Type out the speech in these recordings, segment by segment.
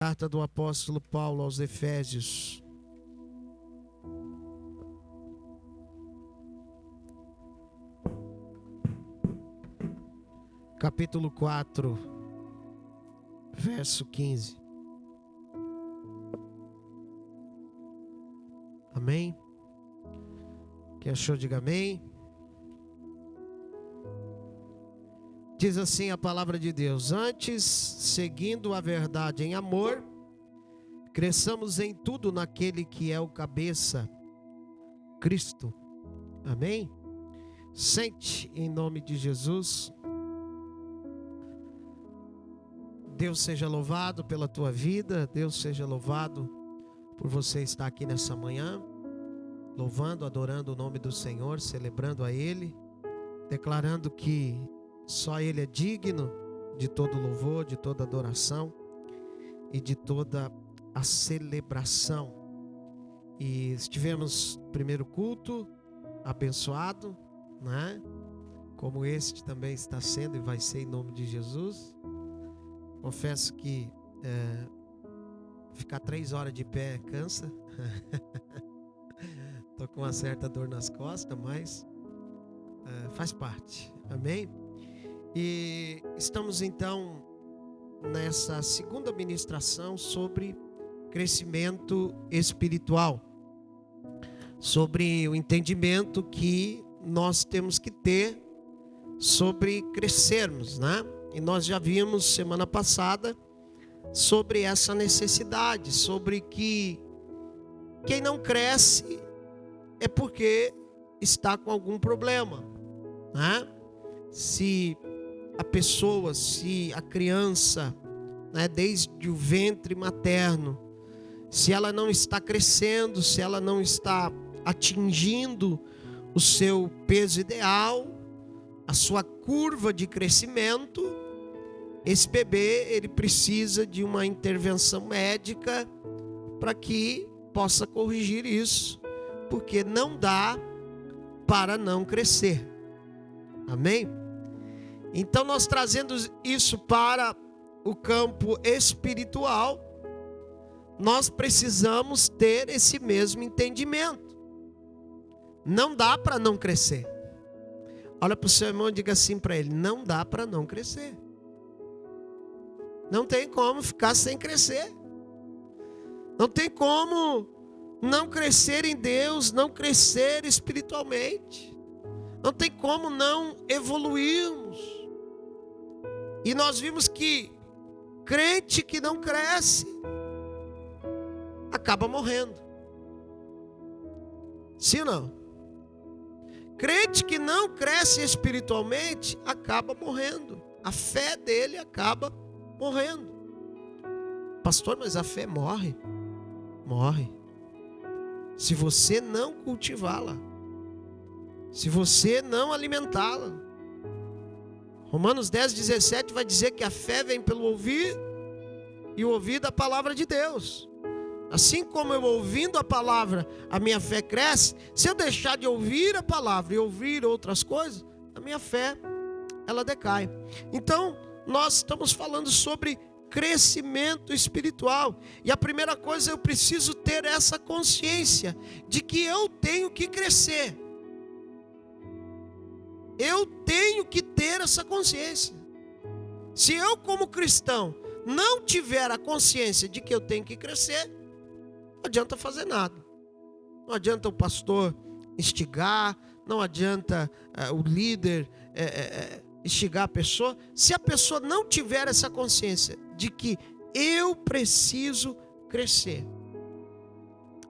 Carta do apóstolo Paulo aos Efésios. Capítulo 4, verso 15. Amém? Quem achou, diga amém. Diz assim a palavra de Deus: antes, seguindo a verdade em amor, cresçamos em tudo naquele que é o cabeça, Cristo. Amém? Sente em nome de Jesus. Deus seja louvado pela tua vida, Deus seja louvado por você estar aqui nessa manhã, louvando, adorando o nome do Senhor, celebrando a Ele, declarando que só Ele é digno de todo louvor, de toda adoração e de toda a celebração. E estivemos no primeiro culto abençoado, né? Como este também está sendo e vai ser em nome de Jesus. Confesso que ficar 3 horas de pé cansa. Estou com uma certa dor nas costas, mas faz parte. Amém? E estamos então nessa segunda ministração sobre crescimento espiritual, sobre o entendimento que nós temos que ter sobre crescermos, né? E nós já vimos semana passada sobre essa necessidade, sobre que quem não cresce é porque está com algum problema, né? Se a pessoa, se a criança, né, desde o ventre materno, se ela não está crescendo, se ela não está atingindo o seu peso ideal, a sua curva de crescimento, esse bebê ele precisa de uma intervenção médica para que possa corrigir isso, porque não dá para não crescer. Amém? Então nós trazendo isso para o campo espiritual, nós precisamos ter esse mesmo entendimento. Não dá para não crescer. Olha para o seu irmão e diga assim para ele: não dá para não crescer. Não tem como ficar sem crescer. Não tem como não crescer em Deus, não crescer espiritualmente. Não tem como não evoluirmos. E nós vimos que crente que não cresce acaba morrendo. Sim ou não? Crente que não cresce espiritualmente acaba morrendo. A fé dele acaba morrendo. Pastor, mas a fé morre? Morre. Se você não cultivá-la, se você não alimentá-la. Romanos 10:17 vai dizer que a fé vem pelo ouvir e o ouvir da palavra de Deus. Assim como eu ouvindo a palavra, a minha fé cresce. Se eu deixar de ouvir a palavra e ouvir outras coisas, a minha fé, ela decai. Então, nós estamos falando sobre crescimento espiritual. E a primeira coisa, eu preciso ter essa consciência de que eu tenho que crescer. Eu tenho que ter essa consciência. Se eu, como cristão, não tiver a consciência de que eu tenho que crescer, não adianta fazer nada. Não adianta o pastor instigar, não adianta o líder instigar a pessoa. Se a pessoa não tiver essa consciência de que eu preciso crescer,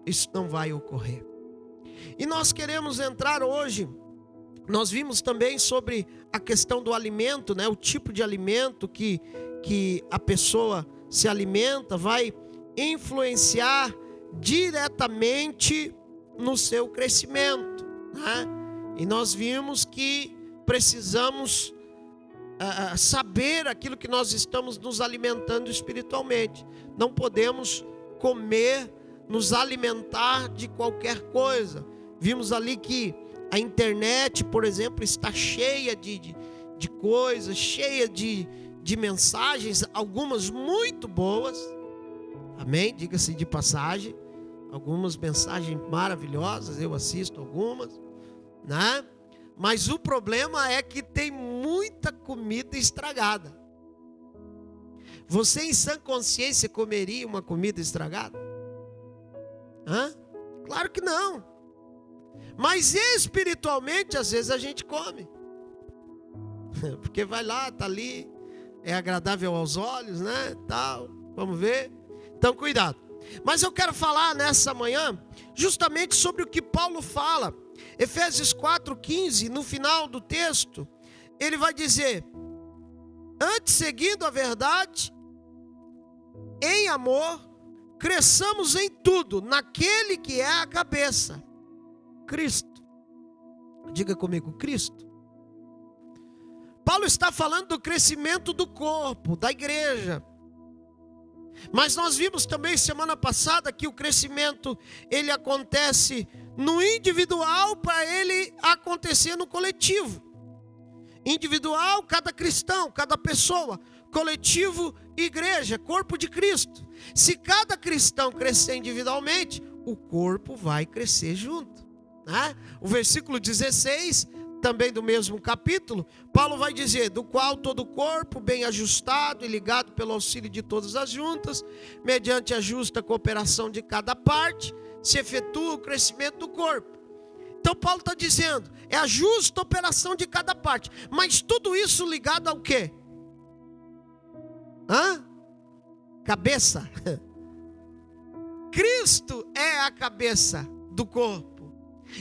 isso não vai ocorrer. E nós queremos entrar hoje. Nós vimos também sobre a questão do alimento, né? O tipo de alimento que a pessoa se alimenta vai influenciar diretamente no seu crescimento, né? E nós vimos que precisamos saber aquilo que nós estamos nos alimentando espiritualmente. Não podemos comer, nos alimentar de qualquer coisa. Vimos ali que a internet, por exemplo, está cheia de coisas, cheia de mensagens, algumas muito boas, Amém? Diga-se de passagem. Algumas mensagens maravilhosas, eu assisto algumas, né? Mas o problema é que tem muita comida estragada. Você em sã consciência comeria uma comida estragada? Hã? Claro que não. Mas espiritualmente às vezes a gente come. Porque vai lá, tá ali, é agradável aos olhos, né? Tal, vamos ver. Então cuidado. Mas eu quero falar nessa manhã justamente sobre o que Paulo fala. Efésios 4:15, no final do texto, ele vai dizer: antes, seguindo a verdade, em amor, cresçamos em tudo, naquele que é a cabeça, Cristo. Diga comigo, Cristo. Paulo está falando do crescimento do corpo, da igreja. Mas nós vimos também semana passada que o crescimento, ele acontece no individual para ele acontecer no coletivo. Individual, cada cristão, cada pessoa. Coletivo, igreja, corpo de Cristo. Se cada cristão crescer individualmente, o corpo vai crescer junto, né? O versículo 16, também do mesmo capítulo, Paulo vai dizer: do qual todo o corpo, bem ajustado e ligado pelo auxílio de todas as juntas, mediante a justa cooperação de cada parte, se efetua o crescimento do corpo. Então Paulo está dizendo, é a justa operação de cada parte. Mas tudo isso ligado ao quê? Cabeça. Cristo é a cabeça do corpo.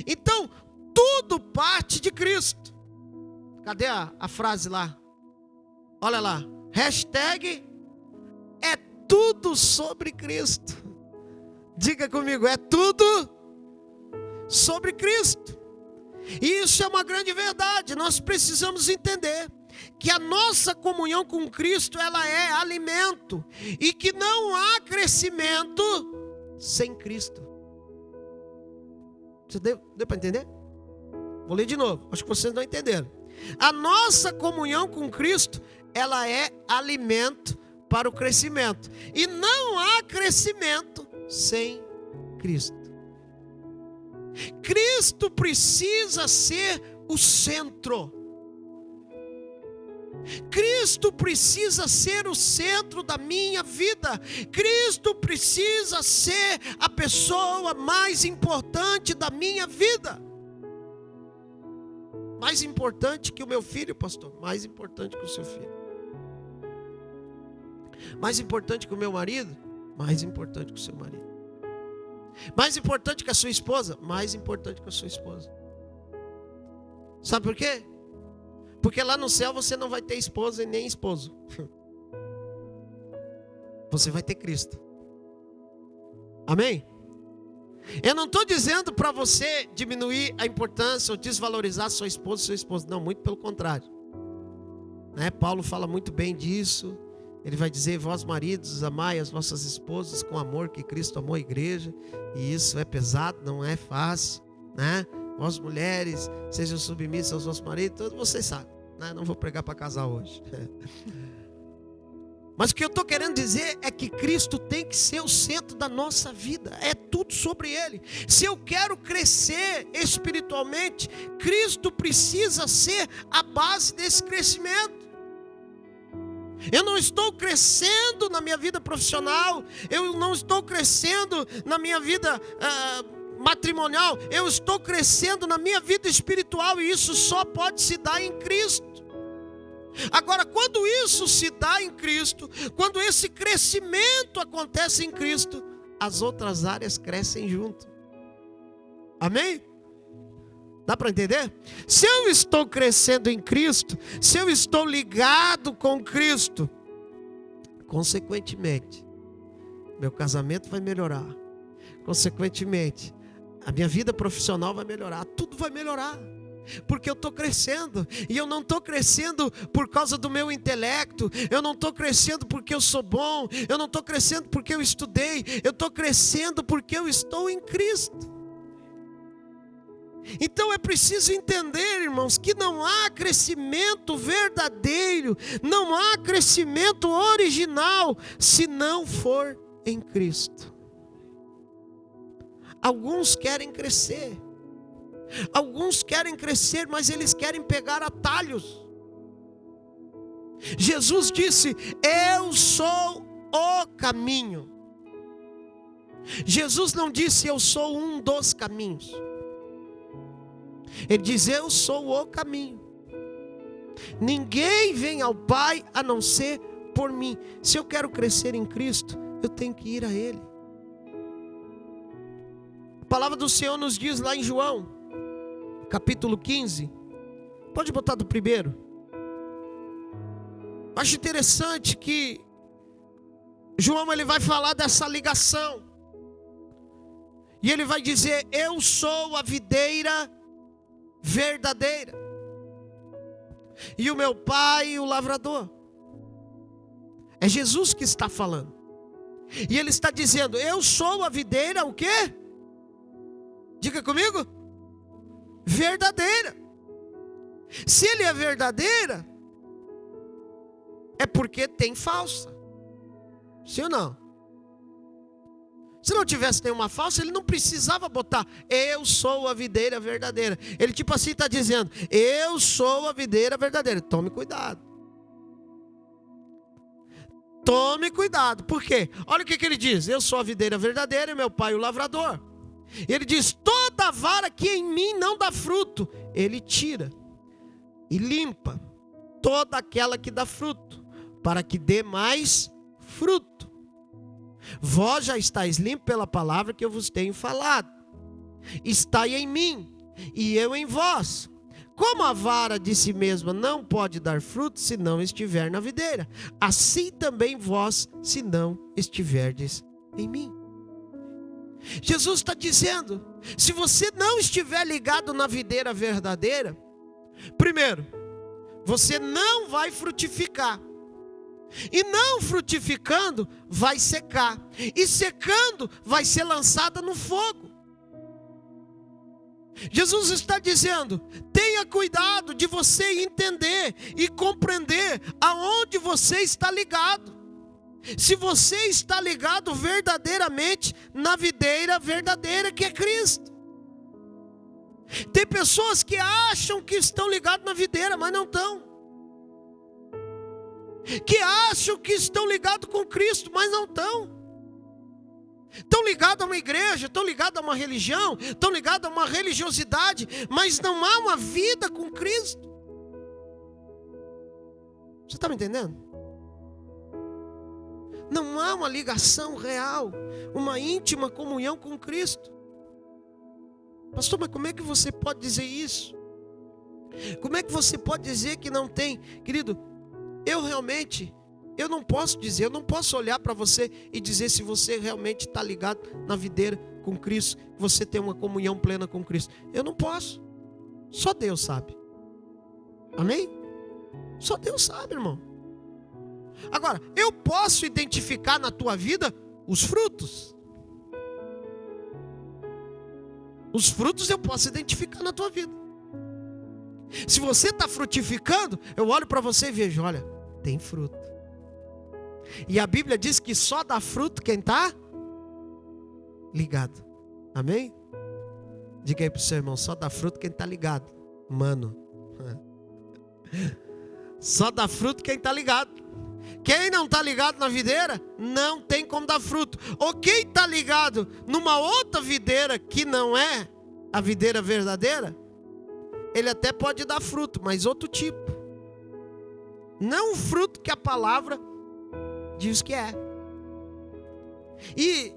Então, tudo parte de Cristo. Cadê a frase lá? Olha lá. Hashtag é tudo sobre Cristo. Diga comigo, é tudo sobre Cristo. E isso é uma grande verdade. Nós precisamos entender que a nossa comunhão com Cristo, ela é alimento, e que não há crescimento sem Cristo. Você deu para entender? Vou ler de novo, acho que vocês não entenderam. A nossa comunhão com Cristo, ela é alimento para o crescimento, e não há crescimento sem Cristo. Cristo precisa ser o centro. Cristo precisa ser o centro da minha vida. Cristo precisa ser a pessoa mais importante da minha vida. Mais importante que o meu filho, pastor. Mais importante que o seu filho. Mais importante que o meu marido. Mais importante que o seu marido. Mais importante que a sua esposa. Mais importante que a sua esposa. Sabe por quê? Porque lá no céu você não vai ter esposa e nem esposo. Você vai ter Cristo. Amém? Eu não estou dizendo para você diminuir a importância ou desvalorizar sua esposa ou seu esposo. Não, muito pelo contrário. Né? Paulo fala muito bem disso. Ele vai dizer: vós maridos, amai as vossas esposas com amor que Cristo amou a igreja. E isso é pesado, não é fácil, né? Vós mulheres, sejam submissas aos vossos maridos. Todos vocês sabem, né? Não vou pregar para casar hoje. Mas o que eu estou querendo dizer é que Cristo tem que ser o centro da nossa vida. É tudo sobre Ele. Se eu quero crescer espiritualmente, Cristo precisa ser a base desse crescimento. Eu não estou crescendo na minha vida profissional. Eu não estou crescendo na minha vida matrimonial. Eu estou crescendo na minha vida espiritual. E isso só pode se dar em Cristo. Agora, quando isso se dá em Cristo, quando esse crescimento acontece em Cristo, as outras áreas crescem junto. Amém? Dá para entender? Se eu estou crescendo em Cristo, se eu estou ligado com Cristo, consequentemente, meu casamento vai melhorar. Consequentemente, a minha vida profissional vai melhorar. Tudo vai melhorar. Porque eu estou crescendo, e eu não estou crescendo por causa do meu intelecto, eu não estou crescendo porque eu sou bom, eu não estou crescendo porque eu estudei, eu estou crescendo porque eu estou em Cristo. Então é preciso entender, irmãos, que não há crescimento verdadeiro, não há crescimento original, se não for em Cristo. Alguns querem crescer. Alguns querem crescer, mas eles querem pegar atalhos. Jesus disse: eu sou o caminho. Jesus não disse: eu sou um dos caminhos. Ele diz: eu sou o caminho. Ninguém vem ao Pai a não ser por mim. Se eu quero crescer em Cristo, eu tenho que ir a Ele. A palavra do Senhor nos diz lá em João, capítulo 15. Pode botar do primeiro. Acho interessante que João ele vai falar dessa ligação. E ele vai dizer: eu sou a videira verdadeira, e o meu pai o lavrador. É Jesus que está falando. E ele está dizendo: eu sou a videira, o quê? Diga comigo. Verdadeira. Se ele é verdadeira, é porque tem falsa. Sim ou não? Se não tivesse nenhuma falsa, ele não precisava botar: eu sou a videira verdadeira. Ele tipo assim está dizendo: eu sou a videira verdadeira. Tome cuidado. Tome cuidado. Por quê? Olha o que ele diz: eu sou a videira verdadeira e meu pai o lavrador. Ele diz: toda vara que em mim não dá fruto, ele tira e limpa toda aquela que dá fruto, para que dê mais fruto. Vós já estáis limpos pela palavra que eu vos tenho falado. Estai em mim e eu em vós. Como a vara de si mesma não pode dar fruto se não estiver na videira, assim também vós, se não estiverdes em mim. Jesus está dizendo: se você não estiver ligado na videira verdadeira, primeiro, você não vai frutificar. E não frutificando, vai secar. E secando, vai ser lançada no fogo. Jesus está dizendo: tenha cuidado de você entender e compreender aonde você está ligado. Se você está ligado verdadeiramente na videira verdadeira que é Cristo. Tem pessoas que acham que estão ligadas na videira, mas não estão. Que acham que estão ligados com Cristo, mas não estão. Estão ligados a uma igreja, estão ligados a uma religião, estão ligados a uma religiosidade, mas não há uma vida com Cristo. Você está me entendendo? Não há uma ligação real, uma íntima comunhão com Cristo. Pastor, mas como é que você pode dizer isso? Como é que você pode dizer que não tem? Querido, eu não posso dizer, eu não posso olhar para você e dizer se você realmente está ligado na videira com Cristo, que você tem uma comunhão plena com Cristo. Eu não posso. Só Deus sabe. Amém? Só Deus sabe, irmão. Agora, eu posso identificar na tua vida os frutos. Os frutos eu posso identificar na tua vida. Se você está frutificando, eu olho para você e vejo: olha, tem fruto. E a Bíblia diz que só dá fruto quem está ligado. Amém? Diga aí para o seu irmão: só dá fruto quem está ligado. Mano, só dá fruto quem está ligado. Quem não está ligado na videira, não tem como dar fruto. Ou quem está ligado numa outra videira que não é a videira verdadeira, ele até pode dar fruto, mas outro tipo. Não o fruto que a palavra diz que é. E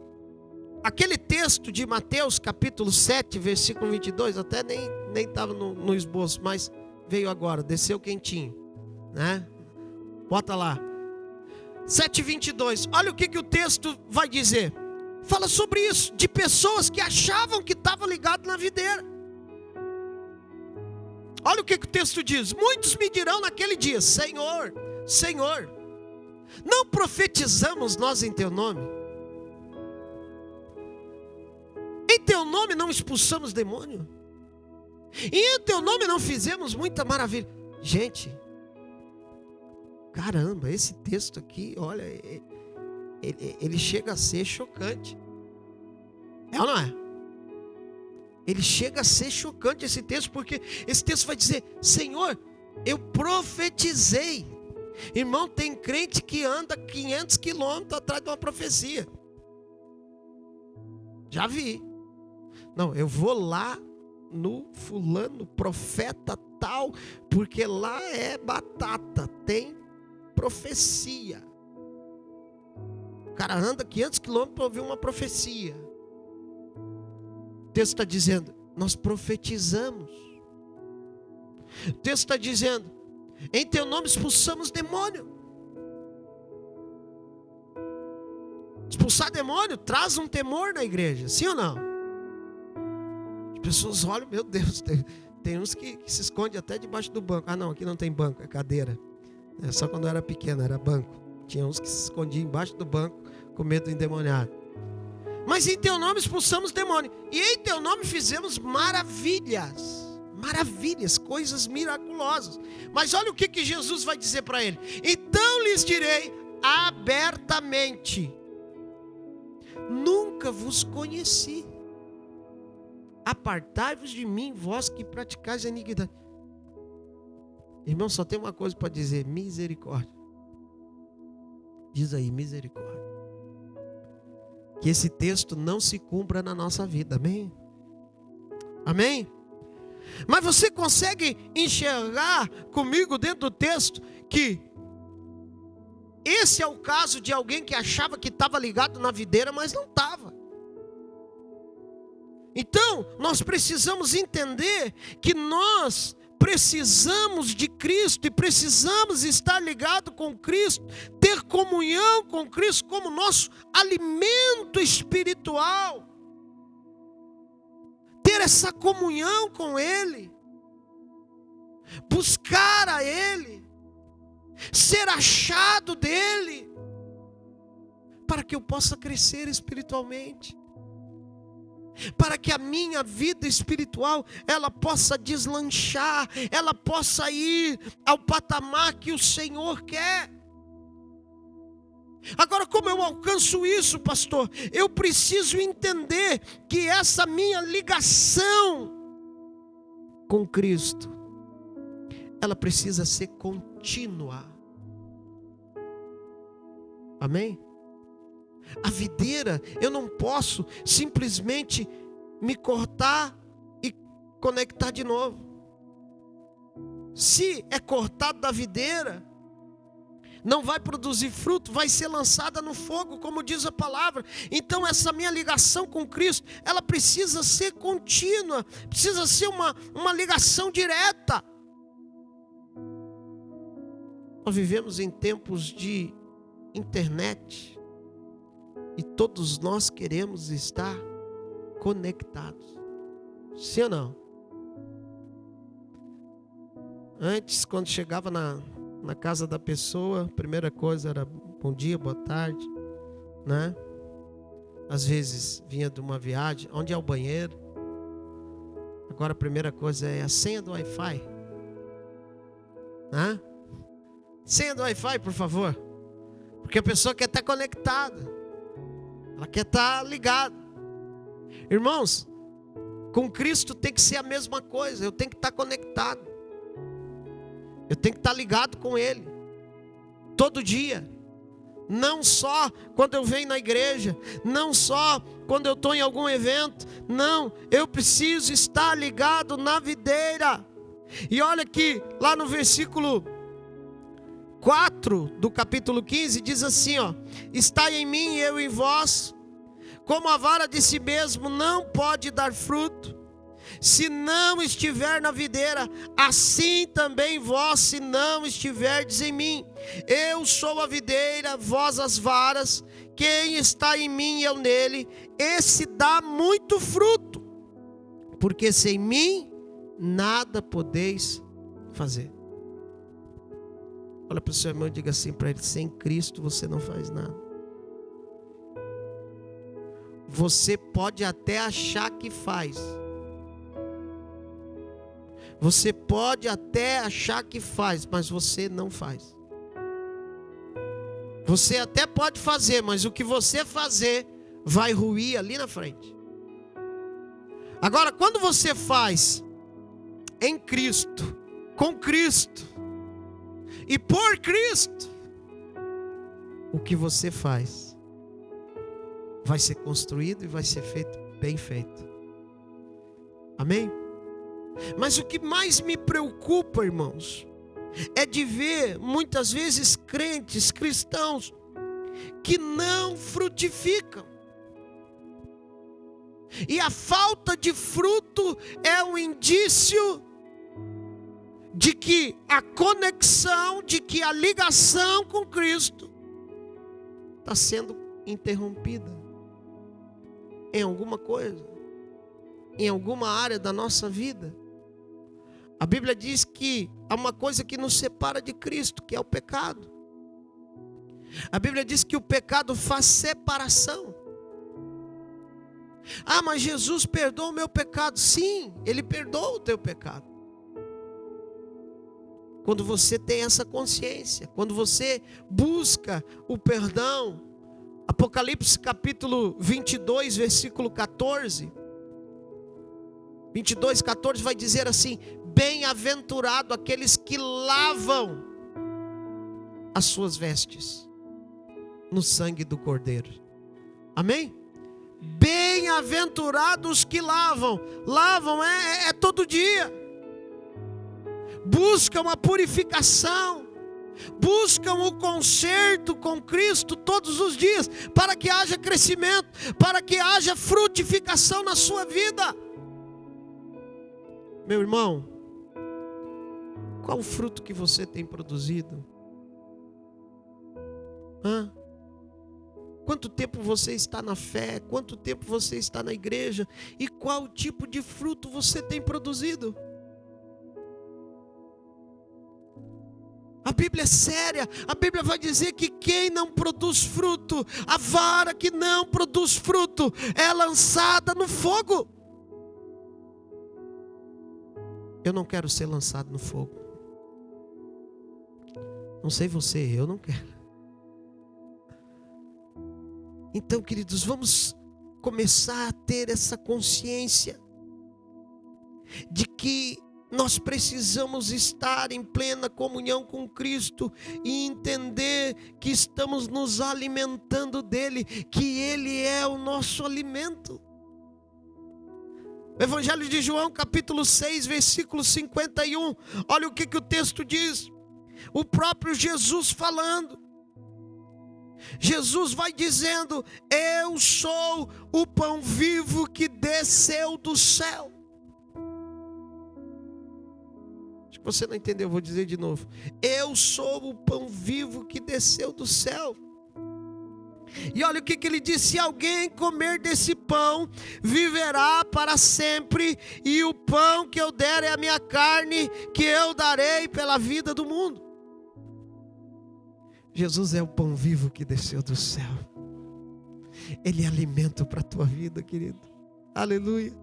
aquele texto de Mateus capítulo 7, versículo 22, até nem estava no esboço, mas veio agora, desceu quentinho, né? Bota lá. 7:22, olha o que o texto vai dizer. Fala sobre isso, de pessoas que achavam que estavam ligados na videira. Olha o que o texto diz: muitos me dirão naquele dia: Senhor, Senhor, não profetizamos nós em teu nome? Em teu nome não expulsamos demônio? E em teu nome não fizemos muita maravilha? Gente, caramba, esse texto aqui, olha, ele chega a ser chocante. É ou não é? Ele chega a ser chocante esse texto, porque esse texto vai dizer: Senhor, eu profetizei. Irmão, tem crente que anda 500 quilômetros atrás de uma profecia. Já vi. Não, eu vou lá no fulano, profeta tal, porque lá é batata, tem profecia. O cara anda 500 quilômetros para ouvir uma profecia. O texto está dizendo: nós profetizamos. O texto está dizendo: em teu nome expulsamos demônio. Expulsar demônio traz um temor na igreja, sim ou não? As pessoas olham, meu Deus, tem uns que se escondem até debaixo do banco. Ah não, aqui não tem banco, é cadeira. É só quando eu era pequeno, era banco. Tinha uns que se escondiam embaixo do banco com medo do endemoniado. Mas em teu nome expulsamos demônio, e em teu nome fizemos maravilhas. Maravilhas, coisas miraculosas. Mas olha o que Jesus vai dizer para ele: então lhes direi abertamente: nunca vos conheci. Apartai-vos de mim, vós que praticais a iniquidade. Irmão, só tem uma coisa para dizer: misericórdia. Diz aí, misericórdia. Que esse texto não se cumpra na nossa vida, amém? Amém? Mas você consegue enxergar comigo dentro do texto que esse é o caso de alguém que achava que estava ligado na videira, mas não estava. Então, nós precisamos entender que nós precisamos de Cristo e precisamos estar ligado com Cristo, ter comunhão com Cristo como nosso alimento espiritual. Ter essa comunhão com Ele, buscar a Ele, ser achado dEle, para que eu possa crescer espiritualmente, para que a minha vida espiritual, ela possa deslanchar, ela possa ir ao patamar que o Senhor quer. Agora, como eu alcanço isso, pastor? Eu preciso entender que essa minha ligação com Cristo, ela precisa ser contínua. Amém? A videira, eu não posso simplesmente me cortar e conectar de novo. Se é cortado da videira, não vai produzir fruto, vai ser lançada no fogo, como diz a palavra. Então essa minha ligação com Cristo, ela precisa ser contínua, precisa ser uma ligação direta. Nós vivemos em tempos de internet, e todos nós queremos estar conectados. Sim ou não? Antes, quando chegava na casa da pessoa, a primeira coisa era bom dia, boa tarde, né? Às vezes vinha de uma viagem: onde é o banheiro? Agora a primeira coisa é a senha do Wi-Fi. Hã? Senha do Wi-Fi, por favor. Porque a pessoa quer estar conectada, ela quer estar ligada. Irmãos, com Cristo tem que ser a mesma coisa. Eu tenho que estar conectado, eu tenho que estar ligado com Ele todo dia. Não só quando eu venho na igreja, não só quando eu estou em algum evento. Não, eu preciso estar ligado na videira. E olha aqui, lá no versículo 4 do capítulo 15, diz assim, ó: está em mim e eu em vós, como a vara de si mesmo não pode dar fruto, se não estiver na videira, assim também vós, se não estiverdes em mim. Eu sou a videira, vós as varas. Quem está em mim e eu nele, esse dá muito fruto, porque sem mim nada podeis fazer. Olha para o seu irmão e diga assim para ele: sem Cristo você não faz nada. Você pode até achar que faz. Você pode até achar que faz, mas você não faz. Você até pode fazer, mas o que você fazer vai ruir ali na frente. Agora, quando você faz em Cristo, com Cristo e por Cristo, o que você faz vai ser construído e vai ser feito bem feito. Amém? Mas o que mais me preocupa, irmãos, é de ver muitas vezes crentes, cristãos, que não frutificam. E a falta de fruto é um indício de que a conexão, de que a ligação com Cristo está sendo interrompida em alguma coisa, em alguma área da nossa vida. A Bíblia diz que há uma coisa que nos separa de Cristo, que é o pecado. A Bíblia diz que o pecado faz separação. Ah, mas Jesus perdoa o meu pecado. Sim, Ele perdoa o teu pecado. Quando você tem essa consciência, quando você busca o perdão. Apocalipse capítulo 22, versículo 14. 22, 14 vai dizer assim: bem-aventurado aqueles que lavam as suas vestes no sangue do Cordeiro. Amém? Bem-aventurados que lavam. Lavam é todo dia. Buscam a purificação. Buscam o conserto com Cristo todos os dias, para que haja crescimento, para que haja frutificação na sua vida. Meu irmão, qual o fruto que você tem produzido? Quanto tempo você está na fé? Quanto tempo você está na igreja? E qual tipo de fruto você tem produzido? A Bíblia é séria. A Bíblia vai dizer que quem não produz fruto, a vara que não produz fruto, é lançada no fogo. Eu não quero ser lançado no fogo. Não sei você, eu não quero. Então, queridos, vamos começar a ter essa consciência de que nós precisamos estar em plena comunhão com Cristo e entender que estamos nos alimentando dele, que ele é o nosso alimento. O Evangelho de João, capítulo 6, versículo 51. Olha o que o texto diz. O próprio Jesus falando. Jesus vai dizendo: eu sou o pão vivo que desceu do céu. Acho que você não entendeu, vou dizer de novo. Eu sou o pão vivo que desceu do céu. E olha o que ele diz: se alguém comer desse pão, viverá para sempre, e o pão que eu der é a minha carne, que eu darei pela vida do mundo. Jesus é o pão vivo que desceu do céu. Ele é alimento para a tua vida, querido. Aleluia.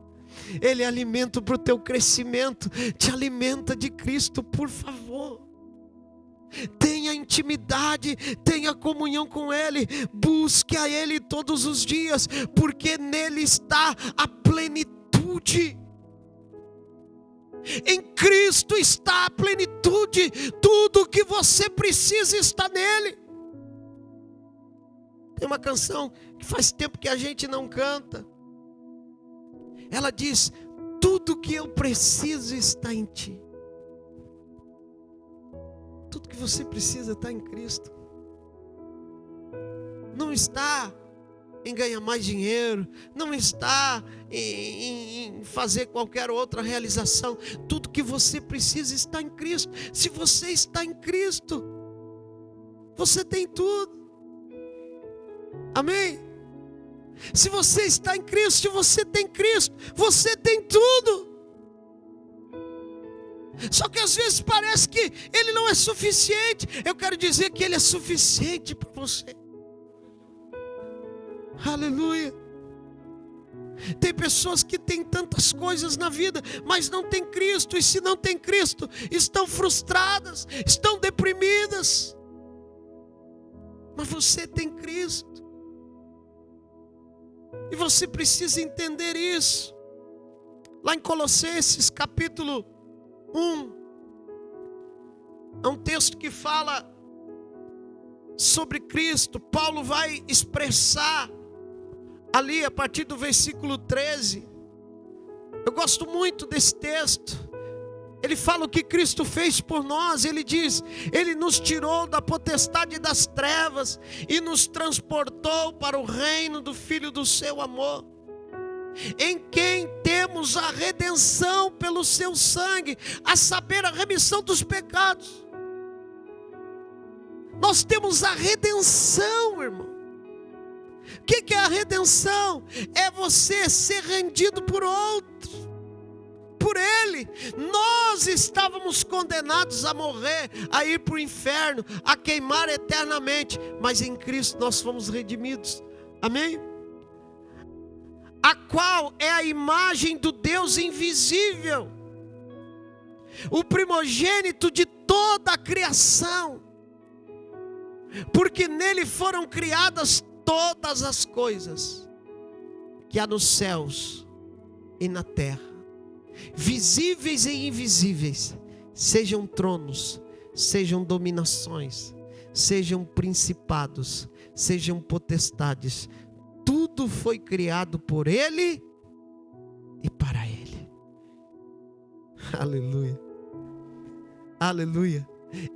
Ele é alimento para o teu crescimento. Te alimenta de Cristo, por favor. Tenha intimidade, tenha comunhão com Ele. Busque a Ele todos os dias, porque nele está a plenitude. Em Cristo está a plenitude. Tudo o que você precisa está nele. Tem uma canção que faz tempo que a gente não canta. Ela diz: tudo que eu preciso está em ti. Tudo que você precisa está em Cristo. Não está em ganhar mais dinheiro, não está em fazer qualquer outra realização. Tudo que você precisa está em Cristo. Se você está em Cristo, você tem tudo. Amém? Se você está em Cristo, se você tem Cristo, você tem tudo. Só que às vezes parece que Ele não é suficiente. Eu quero dizer que Ele é suficiente para você. Aleluia. Tem pessoas que têm tantas coisas na vida, mas não tem Cristo. E se não tem Cristo, estão frustradas, estão deprimidas. Mas você tem Cristo. E você precisa entender isso. Lá em Colossenses capítulo 1, é um texto que fala sobre Cristo. Paulo vai expressar ali a partir do versículo 13. Eu gosto muito desse texto. Ele fala o que Cristo fez por nós. Ele diz: Ele nos tirou da potestade das trevas e nos transportou para o reino do Filho do seu amor, em quem temos a redenção pelo seu sangue, a saber, a remissão dos pecados. Nós temos a redenção, irmão. O que é a redenção? É você ser rendido por outro, por Ele. Nós estávamos condenados a morrer, a ir para o inferno, a queimar eternamente, mas em Cristo nós fomos redimidos. Amém? A qual é a imagem do Deus invisível, o primogênito de toda a criação, porque nele foram criadas todas as coisas que há nos céus e na terra, visíveis e invisíveis, sejam tronos, sejam dominações, sejam principados, sejam potestades. Tudo foi criado por Ele e para Ele. Aleluia. Aleluia.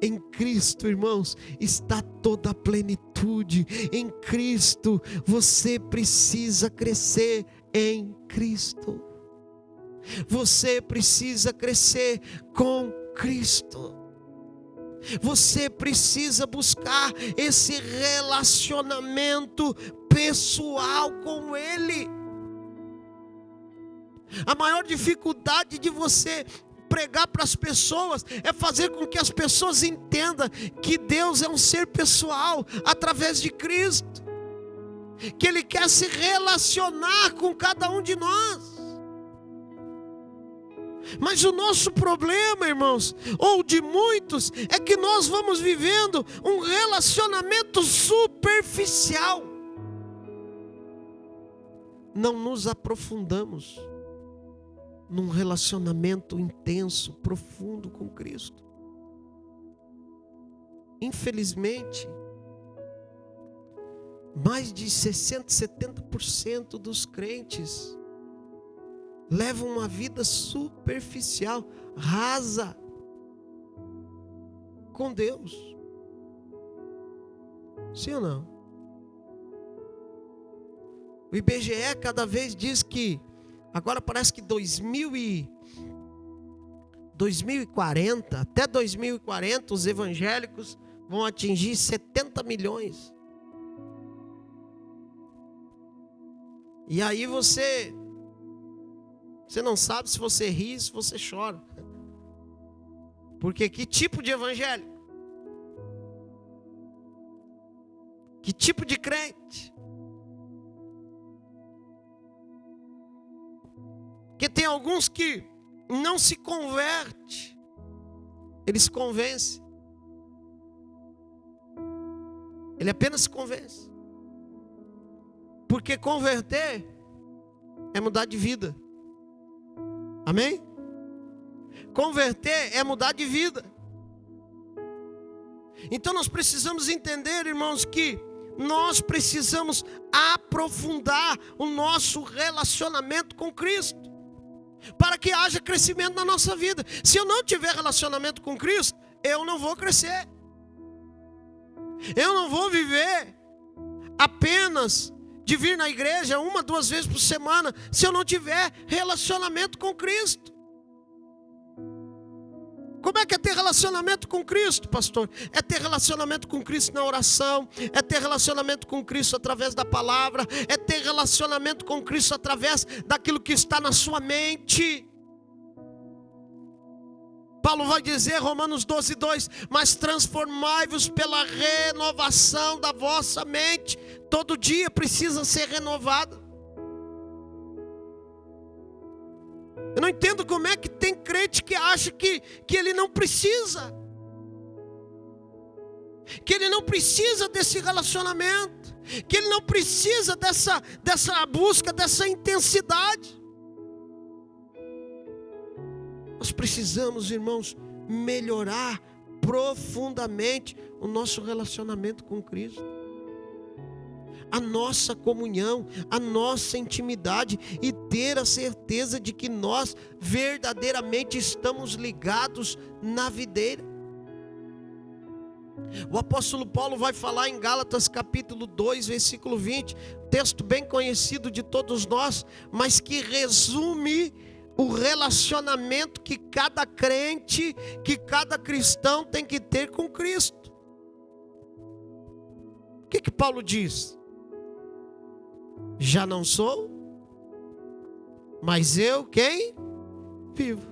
Em Cristo, irmãos, está toda a plenitude. Em Cristo, você precisa crescer em Cristo. Você precisa crescer com Cristo. Você precisa buscar esse relacionamento pessoal com Ele. A maior dificuldade de você pregar para as pessoas é fazer com que as pessoas entendam que Deus é um ser pessoal através de Cristo, que Ele quer se relacionar com cada um de nós. Mas o nosso problema, irmãos, ou de muitos, é que nós vamos vivendo um relacionamento superficial. Não nos aprofundamos num relacionamento intenso, profundo com Cristo. Infelizmente, mais de 60%, 70% dos crentes levam uma vida superficial, rasa com Deus. Sim ou não? O IBGE cada vez diz que agora parece que 2040, até 2040, os evangélicos vão atingir 70 milhões. E aí você não sabe se você ri, se você chora. Porque que tipo de evangélico? Que tipo de crente? Porque tem alguns que não se convertem, eles convencem. Ele apenas se convence. Porque converter é mudar de vida. Amém? Converter é mudar de vida. Então nós precisamos entender, irmãos, que nós precisamos aprofundar o nosso relacionamento com Cristo, para que haja crescimento na nossa vida. Se eu não tiver relacionamento com Cristo, eu não vou crescer. Eu não vou viver apenas de vir na igreja 1, 2 vezes por semana, se eu não tiver relacionamento com Cristo. Como é que é ter relacionamento com Cristo, pastor? É ter relacionamento com Cristo na oração, é ter relacionamento com Cristo através da palavra, é ter relacionamento com Cristo através daquilo que está na sua mente. Paulo vai dizer, Romanos 12:2, mas transformai-vos pela renovação da vossa mente. Todo dia precisa ser renovado. Eu não entendo como é que tem crente que acha que ele não precisa. que ele não precisa desse relacionamento, que ele não precisa dessa busca, dessa intensidade. Nós precisamos, irmãos, melhorar profundamente o nosso relacionamento com Cristo, a nossa comunhão, a nossa intimidade, e ter a certeza de que nós verdadeiramente estamos ligados na videira. O apóstolo Paulo vai falar em Gálatas capítulo 2, versículo 20, texto bem conhecido de todos nós, mas que resume o relacionamento que cada crente, que cada cristão tem que ter com Cristo. O que Paulo diz? Já não sou, mas eu quem? Vivo.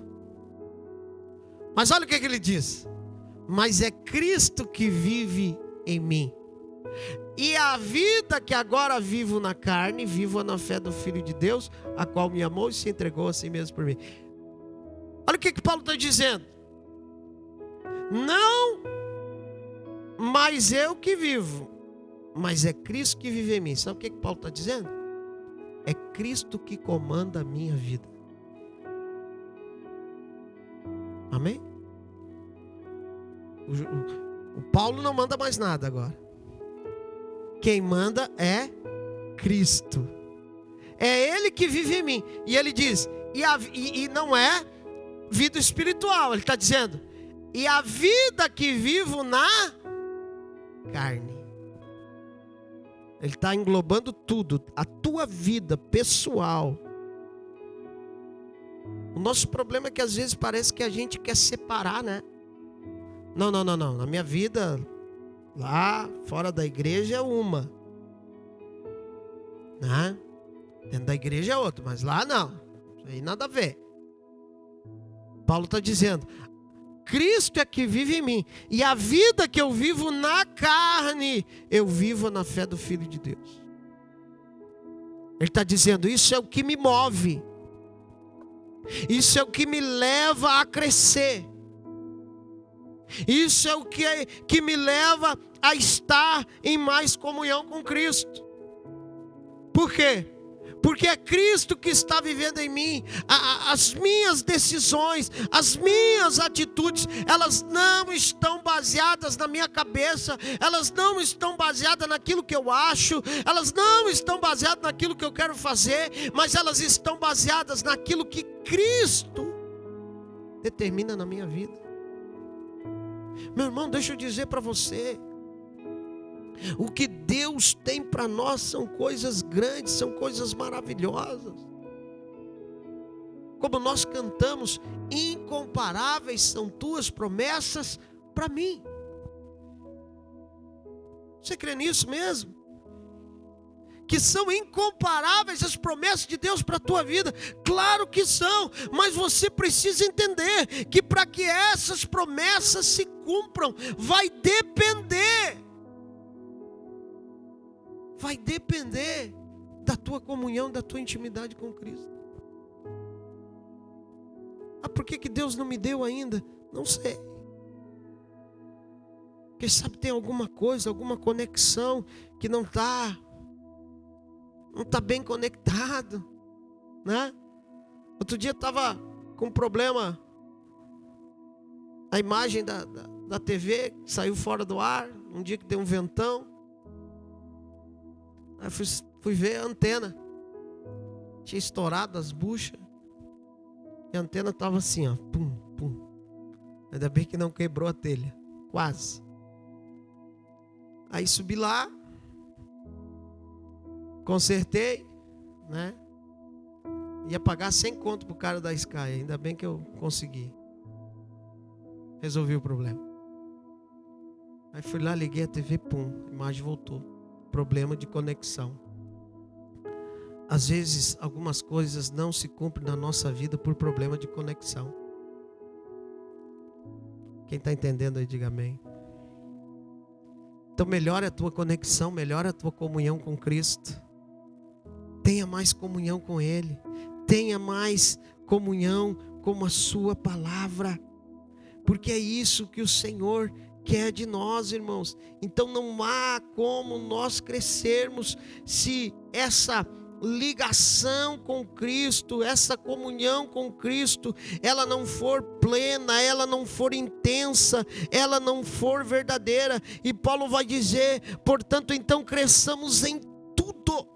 Mas olha o que ele diz: mas é Cristo que vive em mim. E a vida que agora vivo na carne, vivo na fé do Filho de Deus, a qual me amou e se entregou a si mesmo por mim. Olha o que Paulo está dizendo. Não, mas eu que vivo, mas é Cristo que vive em mim. Sabe o que Paulo está dizendo? É Cristo que comanda a minha vida. Amém? O Paulo não manda mais nada agora. Quem manda é Cristo. É Ele que vive em mim. E ele diz, e não é vida espiritual. Ele está dizendo, e a vida que vivo na carne. Ele está englobando tudo. A tua vida pessoal. O nosso problema é que às vezes parece que a gente quer separar, né? Não. Na minha vida, lá fora da igreja é uma, né? Dentro da igreja é outra, mas lá não. Isso aí nada a ver. Paulo está dizendo, Cristo é que vive em mim. E a vida que eu vivo na carne, eu vivo na fé do Filho de Deus. Ele está dizendo, isso é o que me move. Isso é o que me leva a crescer. Isso é o que me leva a estar em mais comunhão com Cristo. Por quê? Porque é Cristo que está vivendo em mim. As minhas decisões, as minhas atitudes, elas não estão baseadas na minha cabeça, elas não estão baseadas naquilo que eu acho, elas não estão baseadas naquilo que eu quero fazer, mas elas estão baseadas naquilo que Cristo determina na minha vida. Meu irmão, deixa eu dizer para você, o que Deus tem para nós são coisas grandes, são coisas maravilhosas. Como nós cantamos, incomparáveis são tuas promessas para mim. Você crê nisso mesmo? Que são incomparáveis as promessas de Deus para a tua vida? Claro que são, mas você precisa entender que para que essas promessas se cumpram, vai depender da tua comunhão, da tua intimidade com Cristo. Por que Deus não me deu ainda? Não sei. Quem sabe tem alguma coisa, alguma conexão que não está bem conectado, né? Outro dia estava com um problema, a imagem da TV saiu fora do ar, um dia que deu um ventão. Aí fui ver a antena, tinha estourado as buchas, e a antena estava assim, ó, pum, pum. Ainda bem que não quebrou a telha, quase. Aí subi lá, consertei, né? Ia pagar 100 conto pro cara da Sky, ainda bem que eu consegui. Resolvi o problema. Aí fui lá, liguei a TV, pum, a imagem voltou. Problema de conexão. Às vezes, algumas coisas não se cumprem na nossa vida por problema de conexão. Quem está entendendo aí, diga amém. Então melhora a tua conexão, melhora a tua comunhão com Cristo. Tenha mais comunhão com Ele. Tenha mais comunhão com a sua palavra. Porque é isso que o Senhor quer de nós, irmãos. Então não há como nós crescermos se essa ligação com Cristo, essa comunhão com Cristo, ela não for plena, ela não for intensa, ela não for verdadeira. E Paulo vai dizer, portanto, então cresçamos em tudo.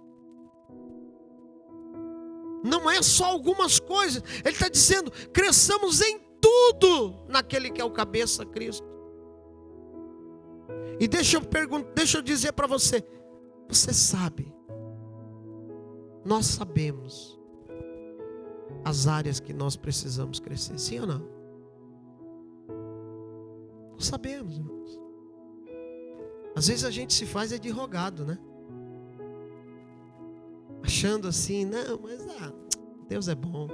Não é só algumas coisas, ele está dizendo, cresçamos em tudo naquele que é o cabeça, Cristo. E deixa eu dizer para você, você sabe, nós sabemos as áreas que nós precisamos crescer, sim ou não? Nós sabemos, irmãos. Às vezes a gente se faz de rogado, né? Achando assim, não, mas Deus é bom.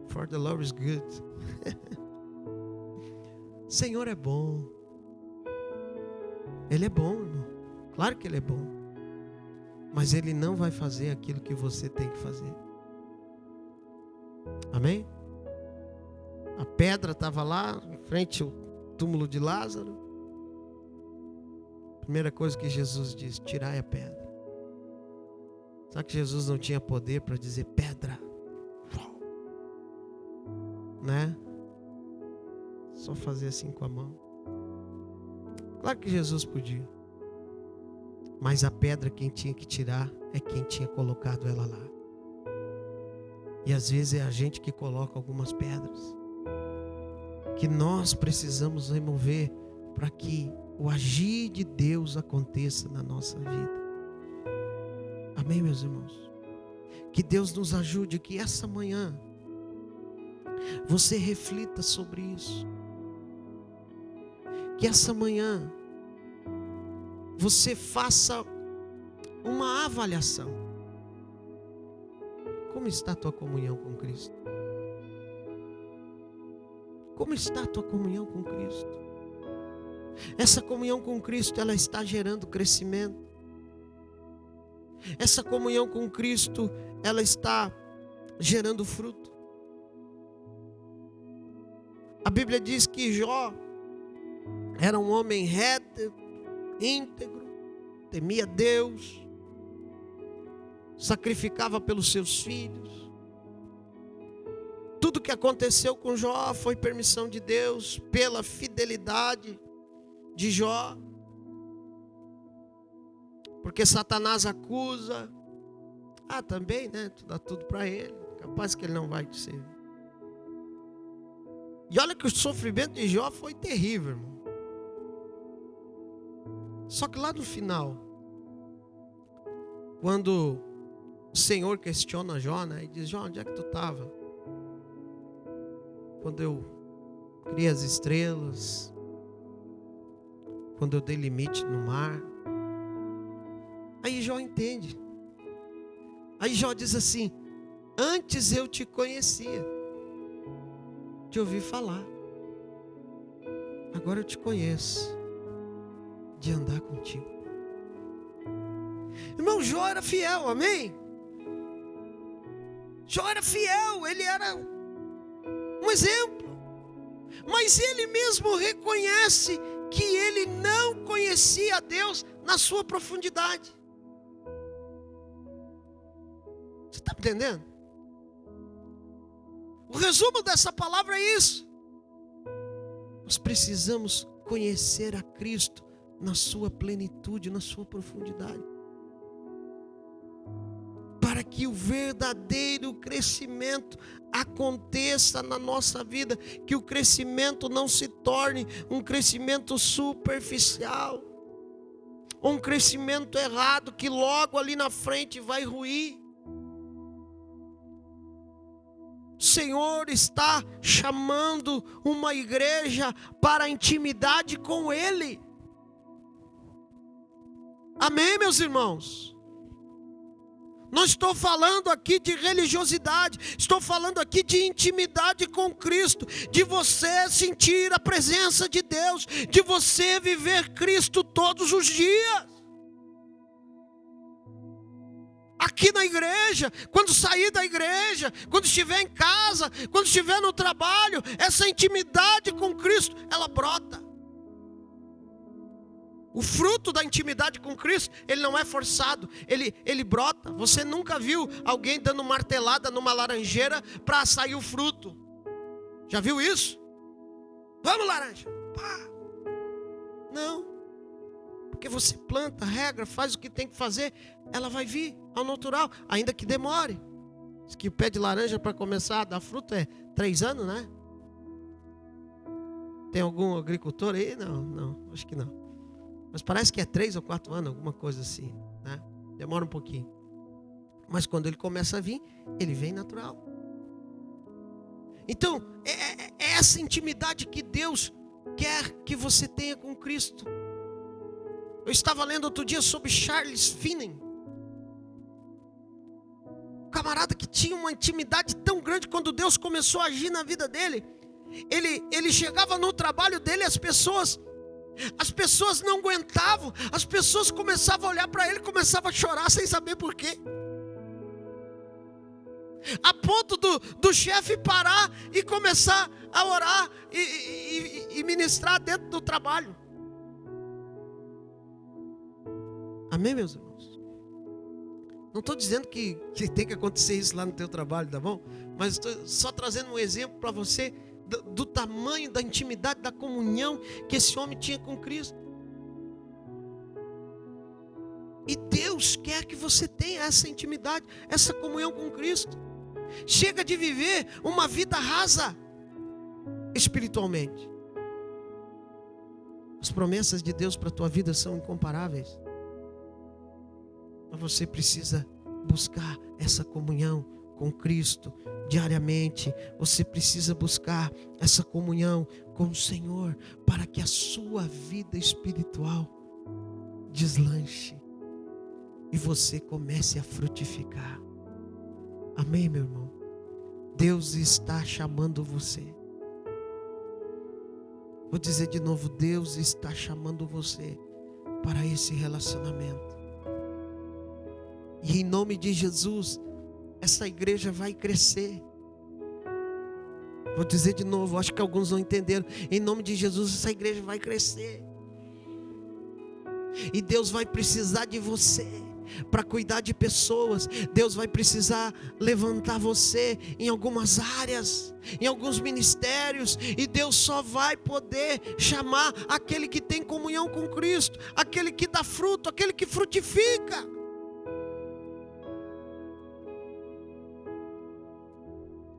For the Lord is good. O Senhor é bom. Ele é bom, irmão. Claro que Ele é bom. Mas Ele não vai fazer aquilo que você tem que fazer. Amém? A pedra estava lá, em frente ao túmulo de Lázaro. Primeira coisa que Jesus diz, tirai a pedra. Sabe que Jesus não tinha poder para dizer pedra? Né? Só fazer assim com a mão. Claro que Jesus podia. Mas a pedra quem tinha que tirar é quem tinha colocado ela lá. E às vezes é a gente que coloca algumas pedras que nós precisamos remover para que o agir de Deus aconteça na nossa vida. Amém, meus irmãos? Que Deus nos ajude, que essa manhã você reflita sobre isso. Que essa manhã você faça uma avaliação. Como está a tua comunhão com Cristo? Como está a tua comunhão com Cristo? Essa comunhão com Cristo, ela está gerando crescimento. Essa comunhão com Cristo, ela está gerando fruto. A Bíblia diz que Jó era um homem reto, íntegro, temia Deus, sacrificava pelos seus filhos. Tudo que aconteceu com Jó foi permissão de Deus, pela fidelidade de Jó. Porque Satanás acusa, também, né? Tu dá tudo para ele, capaz que ele não vai te servir. E olha que o sofrimento de Jó foi terrível, irmão. Só que lá no final, quando o Senhor questiona Jó, né? E diz, Jó, onde é que tu estava? Quando eu criei as estrelas, quando eu dei limite no mar. Aí Jó entende. Aí Jó diz assim, antes eu te conhecia, de ouvir falar. Agora eu te conheço, de andar contigo. Irmão, Jó era fiel, amém? Jó era fiel, ele era um exemplo. Mas ele mesmo reconhece que ele não conhecia a Deus na sua profundidade. Você está entendendo? O resumo dessa palavra é isso. Nós precisamos conhecer a Cristo na sua plenitude, na sua profundidade. Para que o verdadeiro crescimento aconteça na nossa vida. Que o crescimento não se torne um crescimento superficial. Um crescimento errado que logo ali na frente vai ruir. O Senhor está chamando uma igreja para a intimidade com Ele. Amém, meus irmãos? Não estou falando aqui de religiosidade, estou falando aqui de intimidade com Cristo, de você sentir a presença de Deus, de você viver Cristo todos os dias. aqui na igreja, quando sair da igreja, quando estiver em casa, quando estiver no trabalho, essa intimidade com Cristo, ela brota. O fruto da intimidade com Cristo, ele não é forçado, ele brota. Você nunca viu alguém dando martelada numa laranjeira para sair o fruto? Já viu isso? Vamos, laranja! Pá. Não. Porque você planta, regra, faz o que tem que fazer, ela vai vir ao natural, ainda que demore. Diz que o pé de laranja para começar a dar fruto é 3 anos, né? Tem algum agricultor aí? Não, acho que não. Mas parece que é 3 ou 4 anos, alguma coisa assim, né? Demora um pouquinho. Mas quando ele começa a vir, ele vem natural. Então, é essa intimidade que Deus quer que você tenha com Cristo. Eu estava lendo outro dia sobre Charles Finney. Um camarada que tinha uma intimidade tão grande quando Deus começou a agir na vida dele. Ele chegava no trabalho dele, as pessoas não aguentavam, as pessoas começavam a olhar para ele, começavam a chorar sem saber por quê. A ponto do chefe parar e começar a orar e ministrar dentro do trabalho. Amém, meus irmãos? Não estou dizendo que tem que acontecer isso lá no teu trabalho, tá bom? Mas estou só trazendo um exemplo para você do tamanho da intimidade, da comunhão que esse homem tinha com Cristo. E Deus quer que você tenha essa intimidade, essa comunhão com Cristo. Chega de viver uma vida rasa espiritualmente. As promessas de Deus para a tua vida são incomparáveis. Mas você precisa buscar essa comunhão com Cristo diariamente. Você precisa buscar essa comunhão com o Senhor para que a sua vida espiritual deslanche e você comece a frutificar. Amém, meu irmão? Deus está chamando você. Vou dizer de novo, Deus está chamando você para esse relacionamento. E em nome de Jesus, essa igreja vai crescer. Vou dizer de novo, acho que alguns não entenderam. Em nome de Jesus, essa igreja vai crescer. E Deus vai precisar de você para cuidar de pessoas. Deus vai precisar levantar você em algumas áreas, em alguns ministérios. E Deus só vai poder chamar aquele que tem comunhão com Cristo, aquele que dá fruto, aquele que frutifica.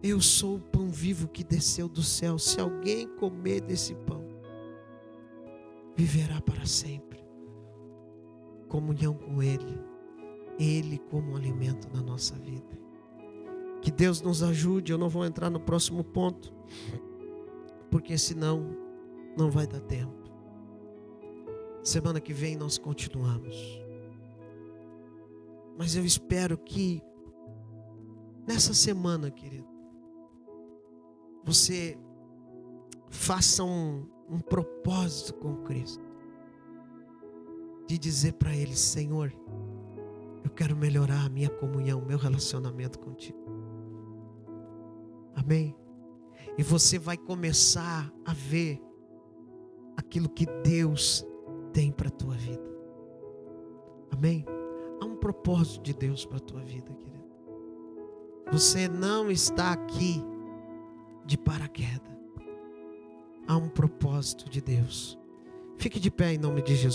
Eu sou o pão vivo que desceu do céu. Se alguém comer desse pão, viverá para sempre. Comunhão com Ele. Ele como alimento na nossa vida. Que Deus nos ajude. Eu não vou entrar no próximo ponto, porque senão não vai dar tempo. Semana que vem nós continuamos. Mas eu espero que nessa semana, querido, você faça um propósito com Cristo, de dizer para Ele: Senhor, eu quero melhorar a minha comunhão, meu relacionamento contigo. Amém? E você vai começar a ver aquilo que Deus tem para a tua vida. Amém? Há um propósito de Deus para a tua vida, querido. Você não está aqui de paraquedas. Há um propósito de Deus. Fique de pé em nome de Jesus.